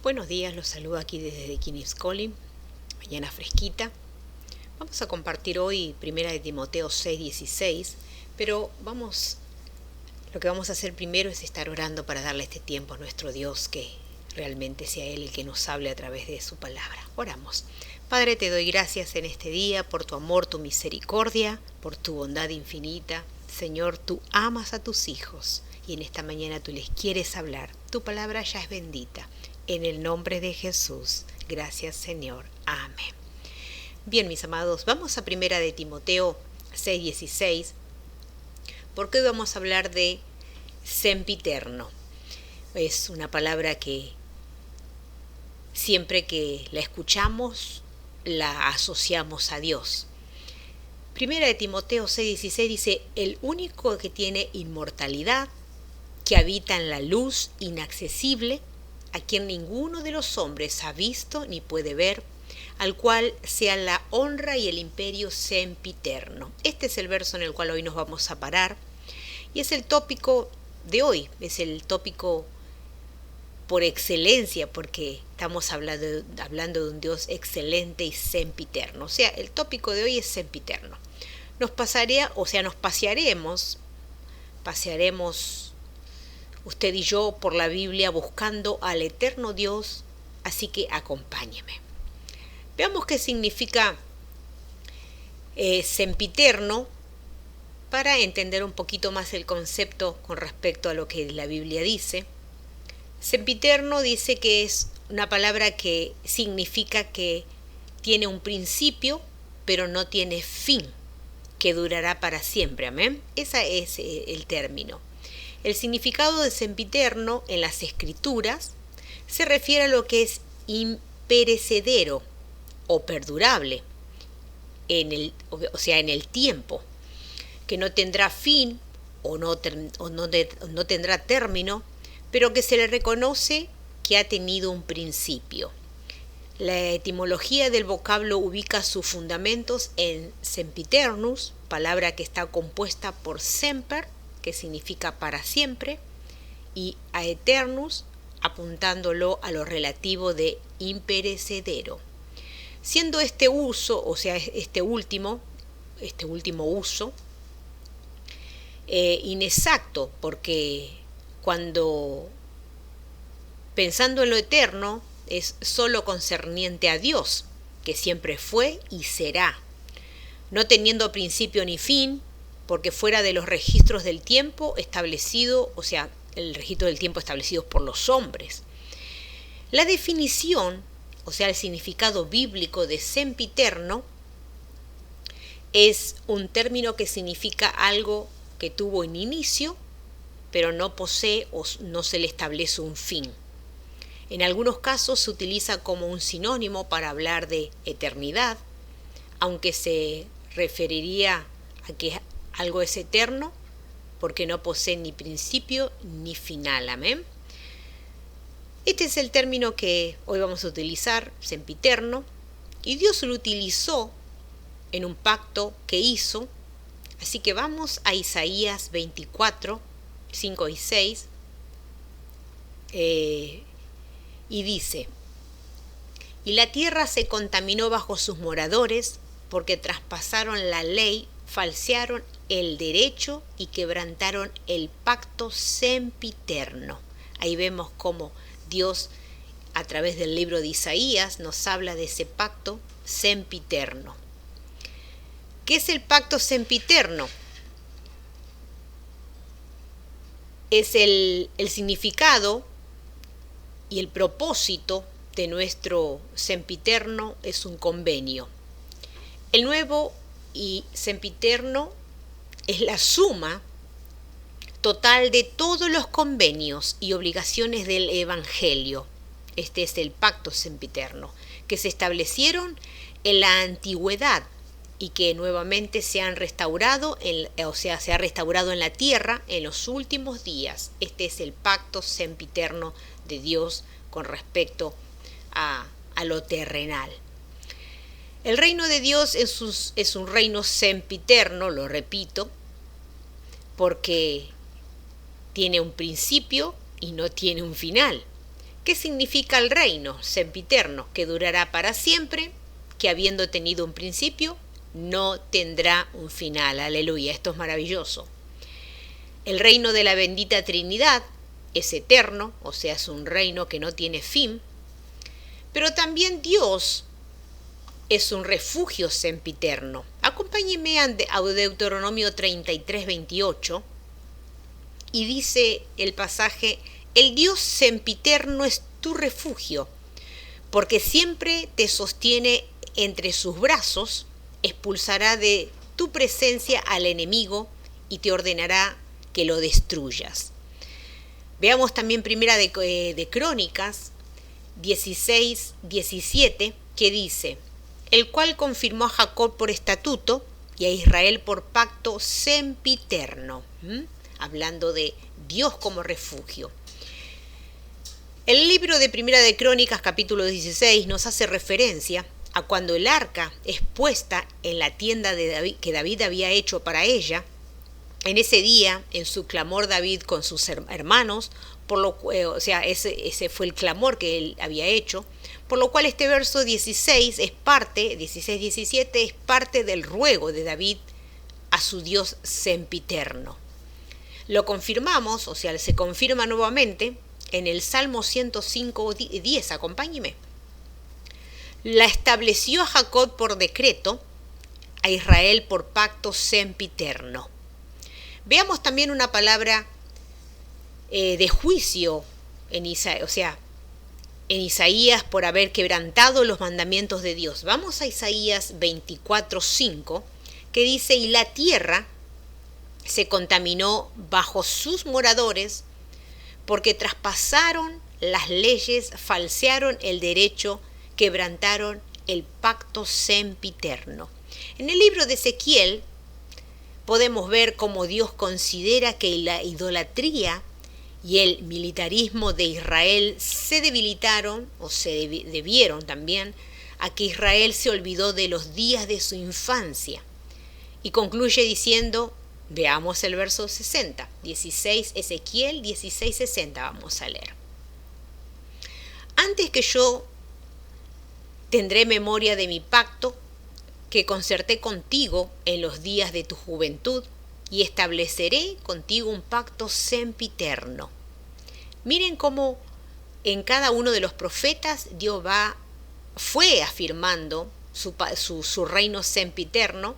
Buenos días, los saludo aquí desde The King's Calling, mañana fresquita. Vamos a compartir hoy Primera de Timoteo 6:16, pero lo que vamos a hacer primero es estar orando para darle este tiempo a nuestro Dios, que realmente sea Él el que nos hable a través de su palabra. Oramos. Padre, te doy gracias en este día por tu amor, tu misericordia, por tu bondad infinita. Señor, tú amas a tus hijos y en esta mañana tú les quieres hablar. Tu palabra ya es bendita. En el nombre de Jesús. Gracias, Señor. Amén. Bien, mis amados, vamos a Primera de Timoteo 6:16, porque hoy vamos a hablar de sempiterno. Es una palabra que siempre que la escuchamos, la asociamos a Dios. Primera de Timoteo 6:16 dice: el único que tiene inmortalidad, que habita en la luz inaccesible, a quien ninguno de los hombres ha visto ni puede ver, al cual sea la honra y el imperio sempiterno. Este es el verso en el cual hoy nos vamos a parar y es el tópico de hoy, es el tópico por excelencia, porque estamos hablando de un Dios excelente y sempiterno. O sea, el tópico de hoy es sempiterno. Nos pasearemos usted y yo por la Biblia buscando al eterno Dios, así que acompáñeme. Veamos qué significa sempiterno para entender un poquito más el concepto con respecto a lo que la Biblia dice. Sempiterno dice que es una palabra que significa que tiene un principio, pero no tiene fin, que durará para siempre. Amén. Ese es el término. El significado de sempiterno en las Escrituras se refiere a lo que es imperecedero o perdurable, en el tiempo, que no tendrá fin o no tendrá término, pero que se le reconoce que ha tenido un principio. La etimología del vocablo ubica sus fundamentos en sempiternus, palabra que está compuesta por semper, que significa para siempre, y aeternus, apuntándolo a lo relativo de imperecedero. Siendo este último uso, inexacto, porque cuando pensando en lo eterno es solo concerniente a Dios, que siempre fue y será, no teniendo principio ni fin, porque fuera de los registros del tiempo establecido, el registro del tiempo establecido por los hombres. La definición, el significado bíblico de sempiterno, es un término que significa algo que tuvo un inicio, pero no posee o no se le establece un fin. En algunos casos se utiliza como un sinónimo para hablar de eternidad, aunque se referiría a que algo es eterno porque no posee ni principio ni final. Amén. Este es el término que hoy vamos a utilizar, sempiterno, y Dios lo utilizó en un pacto que hizo. Así que vamos a Isaías 24, 5 y 6, y dice: y la tierra se contaminó bajo sus moradores, porque traspasaron la ley, falsearon el derecho y quebrantaron el pacto sempiterno. Ahí vemos cómo Dios, a través del libro de Isaías, nos habla de ese pacto sempiterno. ¿Qué es el pacto sempiterno? Es el significado y el propósito de nuestro sempiterno es un convenio. El nuevo y sempiterno es la suma total de todos los convenios y obligaciones del Evangelio. Este es el pacto sempiterno, que se establecieron en la antigüedad y que nuevamente se han restaurado, se ha restaurado en la tierra en los últimos días. Este es el pacto sempiterno de Dios con respecto a lo terrenal. El reino de Dios es un reino sempiterno, lo repito, porque tiene un principio y no tiene un final. ¿Qué significa el reino sempiterno? Que durará para siempre, que habiendo tenido un principio, no tendrá un final. Aleluya, esto es maravilloso. El reino de la bendita Trinidad es eterno, o sea, es un reino que no tiene fin, pero también Dios es un refugio sempiterno. Acompáñenme a Deuteronomio 33, 28, y dice el pasaje: el Dios sempiterno es tu refugio, porque siempre te sostiene entre sus brazos, expulsará de tu presencia al enemigo y te ordenará que lo destruyas. Veamos también primera de Crónicas 16, 17, que dice: el cual confirmó a Jacob por estatuto y a Israel por pacto sempiterno. Hablando de Dios como refugio. El libro de Primera de Crónicas, capítulo 16, nos hace referencia a cuando el arca es puesta en la tienda de David, que David había hecho para ella. En ese día, en su clamor David con sus hermanos, ese fue el clamor que él había hecho, por lo cual este verso 16 es parte, 16-17 es parte del ruego de David a su Dios sempiterno. Lo confirmamos, o sea, se confirma nuevamente en el Salmo 105:10, acompáñeme. La estableció a Jacob por decreto, a Israel por pacto sempiterno. Veamos también una palabra de juicio en Isaías por haber quebrantado los mandamientos de Dios. Vamos a Isaías 24:5, que dice: y la tierra se contaminó bajo sus moradores, porque traspasaron las leyes, falsearon el derecho, quebrantaron el pacto sempiterno. En el libro de Ezequiel podemos ver cómo Dios considera que la idolatría y el militarismo de Israel se debilitaron, o se debieron también, a que Israel se olvidó de los días de su infancia. Y concluye diciendo, veamos el verso 60, Ezequiel 16:60, vamos a leer. Antes que yo tendré memoria de mi pacto, que concerté contigo en los días de tu juventud, y estableceré contigo un pacto sempiterno. Miren cómo en cada uno de los profetas Dios fue afirmando su reino sempiterno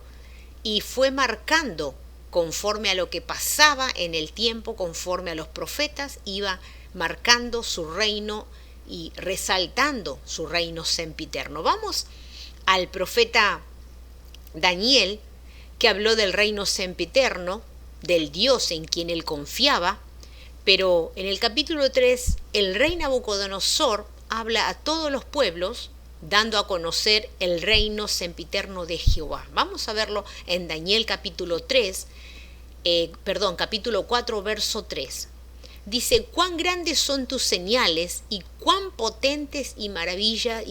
y fue marcando conforme a lo que pasaba en el tiempo, conforme a los profetas, iba marcando su reino y resaltando su reino sempiterno. Vamos al profeta Daniel, que habló del reino sempiterno, del Dios en quien él confiaba, pero en el capítulo 3 el rey Nabucodonosor habla a todos los pueblos, dando a conocer el reino sempiterno de Jehová. Vamos a verlo en Daniel capítulo 4, verso 3. Dice: cuán grandes son tus señales y cuán potentes y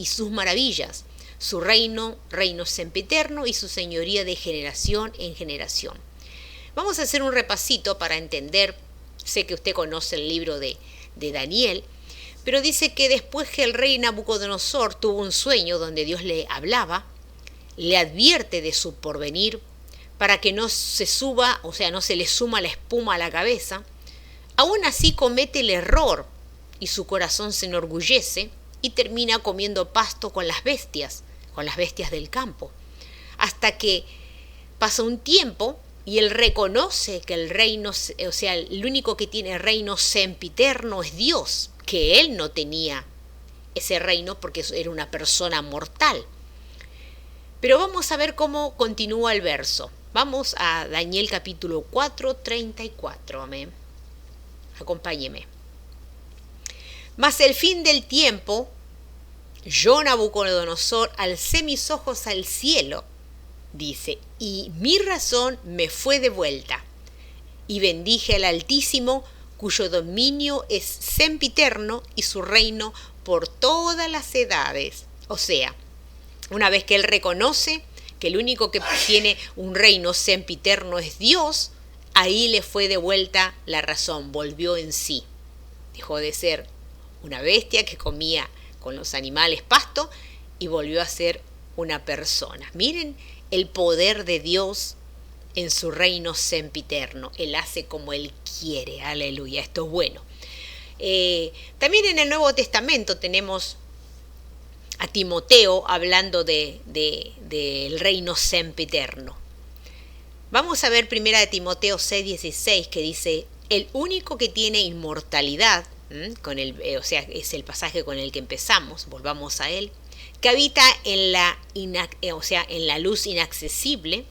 sus maravillas, su reino sempiterno, y su señoría de generación en generación. Vamos a hacer un repasito para entender. Sé que usted conoce el libro de Daniel, pero dice que después que el rey Nabucodonosor tuvo un sueño donde Dios le hablaba, le advierte de su porvenir para que no se suba, o sea, no se le suma la espuma a la cabeza. Aún así comete el error y su corazón se enorgullece y termina comiendo pasto con las bestias del campo, hasta que pasa un tiempo y él reconoce que el reino, o sea, el único que tiene reino sempiterno es Dios, que él no tenía ese reino porque era una persona mortal. Pero vamos a ver cómo continúa el verso. Vamos a Daniel capítulo 4, 34. Amén. Acompáñeme. Mas el fin del tiempo, yo, Nabucodonosor, alcé mis ojos al cielo, dice, y mi razón me fue devuelta, y bendije al Altísimo, cuyo dominio es sempiterno y su reino por todas las edades. O sea, una vez que él reconoce que el único que tiene un reino sempiterno es Dios, ahí le fue devuelta la razón, volvió en sí. Dejó de ser una bestia que comía con los animales pasto y volvió a ser una persona. Miren el poder de Dios en su reino sempiterno. Él hace como Él quiere. Aleluya, esto es bueno. También en el Nuevo Testamento tenemos a Timoteo hablando del reino sempiterno. Vamos a ver primera de Timoteo 6:16 que dice, el único que tiene inmortalidad, o sea, es el pasaje con el que empezamos, volvamos a él, que habita en la luz inaccesible,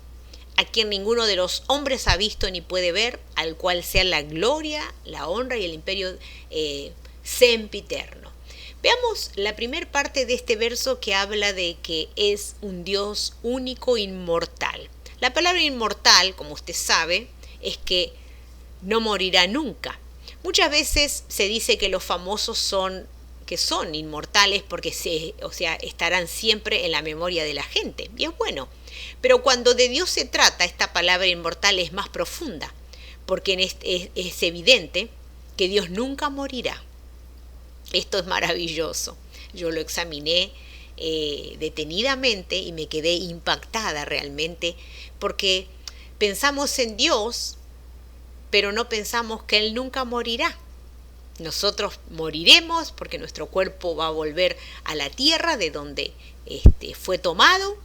a quien ninguno de los hombres ha visto ni puede ver, al cual sea la gloria, la honra y el imperio sempiterno. Veamos la primera parte de este verso que habla de que es un Dios único, inmortal. La palabra inmortal, como usted sabe, es que no morirá nunca. Muchas veces se dice que los famosos son inmortales porque estarán siempre en la memoria de la gente. Y es bueno. Pero cuando de Dios se trata, esta palabra inmortal es más profunda, porque es evidente que Dios nunca morirá. Esto es maravilloso. Yo lo examiné detenidamente y me quedé impactada realmente, porque pensamos en Dios, pero no pensamos que Él nunca morirá. Nosotros moriremos porque nuestro cuerpo va a volver a la tierra de donde fue tomado,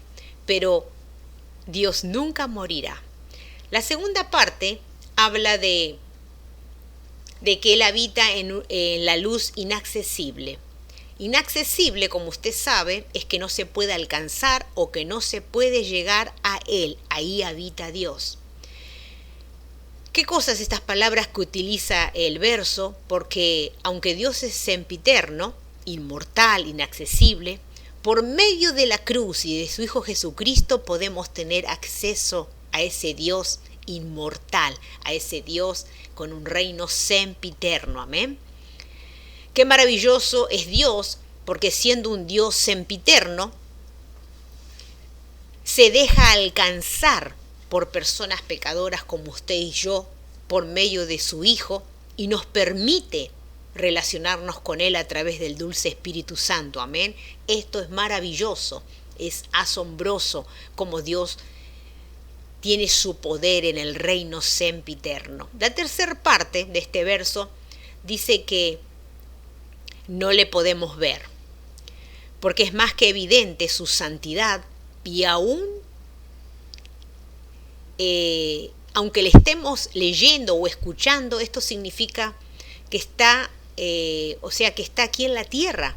pero Dios nunca morirá. La segunda parte habla de que Él habita en la luz inaccesible. Inaccesible, como usted sabe, es que no se puede alcanzar o que no se puede llegar a Él. Ahí habita Dios. ¿Qué cosas estas palabras que utiliza el verso? Porque aunque Dios es sempiterno, inmortal, inaccesible, por medio de la cruz y de su Hijo Jesucristo podemos tener acceso a ese Dios inmortal, a ese Dios con un reino sempiterno. Amén. Qué maravilloso es Dios, porque siendo un Dios sempiterno, se deja alcanzar por personas pecadoras como usted y yo, por medio de su Hijo, y nos permite relacionarnos con Él a través del dulce Espíritu Santo. Amén. Esto es maravilloso, es asombroso como Dios tiene su poder en el reino sempiterno. La tercera parte de este verso dice que no le podemos ver, porque es más que evidente su santidad y aún aunque le estemos leyendo o escuchando, esto significa que está aquí en la tierra.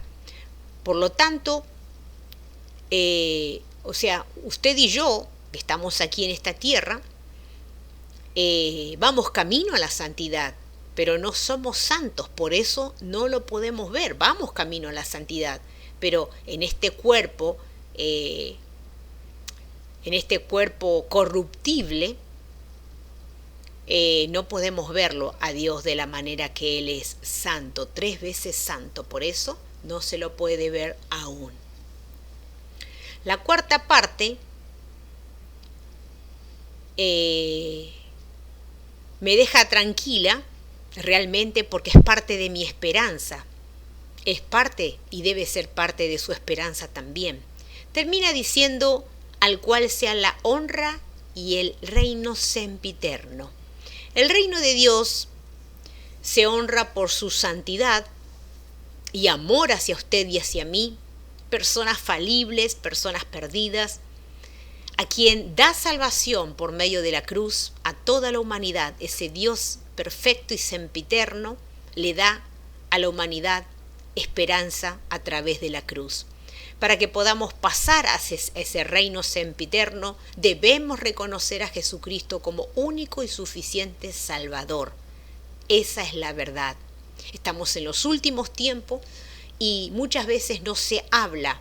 Por lo tanto, usted y yo, que estamos aquí en esta tierra, vamos camino a la santidad, pero no somos santos, por eso no lo podemos ver. Vamos camino a la santidad, pero en este cuerpo corruptible, no podemos verlo a Dios de la manera que Él es santo, 3 veces santo, por eso no se lo puede ver aún. La cuarta parte me deja tranquila realmente, porque es parte de mi esperanza, es parte y debe ser parte de su esperanza también. Termina diciendo, al cual sea la honra y el reino sempiterno. El reino de Dios se honra por su santidad y amor hacia usted y hacia mí, personas falibles, personas perdidas, a quien da salvación por medio de la cruz a toda la humanidad. Ese Dios perfecto y sempiterno le da a la humanidad esperanza a través de la cruz. Para que podamos pasar a ese reino sempiterno, debemos reconocer a Jesucristo como único y suficiente Salvador. Esa es la verdad. Estamos en los últimos tiempos y muchas veces no se habla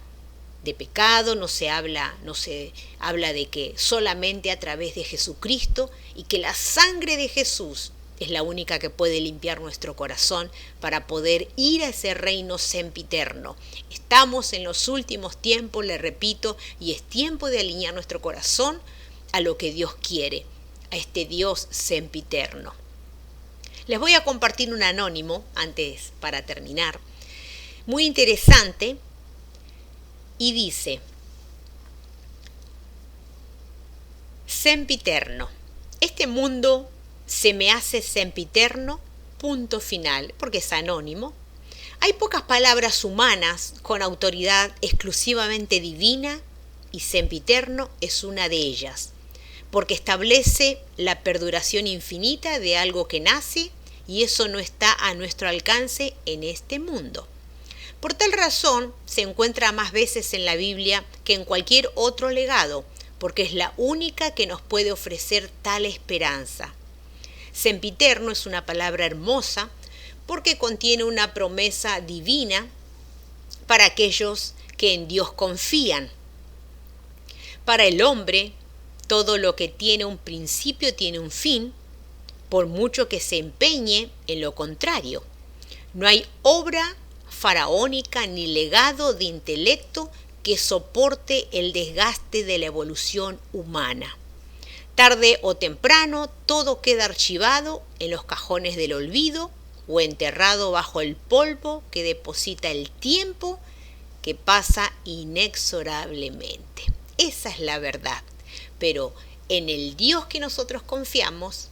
de pecado, no se habla de que solamente a través de Jesucristo, y que la sangre de Jesús es la única que puede limpiar nuestro corazón para poder ir a ese reino sempiterno. Estamos en los últimos tiempos, le repito, y es tiempo de alinear nuestro corazón a lo que Dios quiere, a este Dios sempiterno. Les voy a compartir un anónimo antes para terminar. muy interesante y dice: sempiterno. Este mundo se me hace sempiterno, punto final, porque es anónimo. Hay pocas palabras humanas con autoridad exclusivamente divina y sempiterno es una de ellas, porque establece la perduración infinita de algo que nace y eso no está a nuestro alcance en este mundo. Por tal razón, se encuentra más veces en la Biblia que en cualquier otro legado, porque es la única que nos puede ofrecer tal esperanza. Sempiterno es una palabra hermosa porque contiene una promesa divina para aquellos que en Dios confían. Para el hombre, todo lo que tiene un principio tiene un fin, por mucho que se empeñe en lo contrario. No hay obra faraónica ni legado de intelecto que soporte el desgaste de la evolución humana. Tarde o temprano todo queda archivado en los cajones del olvido o enterrado bajo el polvo que deposita el tiempo que pasa inexorablemente. Esa es la verdad. Pero en el Dios que nosotros confiamos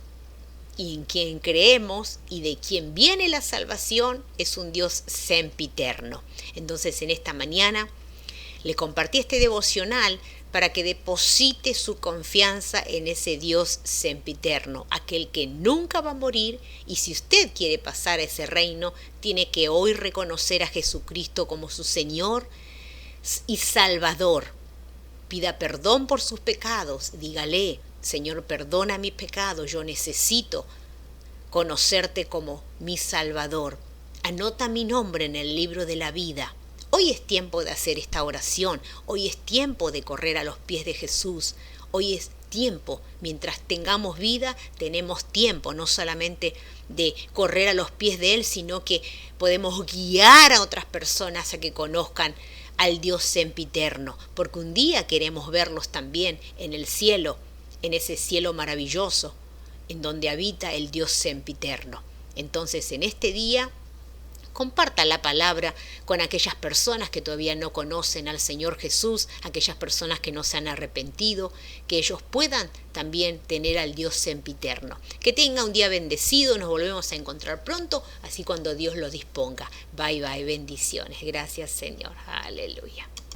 y en quien creemos y de quien viene la salvación es un Dios sempiterno. Entonces en esta mañana le compartí este devocional para que deposite su confianza en ese Dios sempiterno, aquel que nunca va a morir, y si usted quiere pasar a ese reino, tiene que hoy reconocer a Jesucristo como su Señor y Salvador. Pida perdón por sus pecados, dígale: Señor, perdona mis pecados, yo necesito conocerte como mi Salvador. Anota mi nombre en el libro de la vida. Hoy es tiempo de hacer esta oración, hoy es tiempo de correr a los pies de Jesús, hoy es tiempo, mientras tengamos vida, tenemos tiempo no solamente de correr a los pies de Él, sino que podemos guiar a otras personas a que conozcan al Dios sempiterno, porque un día queremos verlos también en el cielo, en ese cielo maravilloso, en donde habita el Dios sempiterno. Entonces, en este día, comparta la palabra con aquellas personas que todavía no conocen al Señor Jesús, aquellas personas que no se han arrepentido, que ellos puedan también tener al Dios sempiterno. Que tenga un día bendecido, nos volvemos a encontrar pronto, así cuando Dios lo disponga. Bye bye, bendiciones. Gracias, Señor. Aleluya.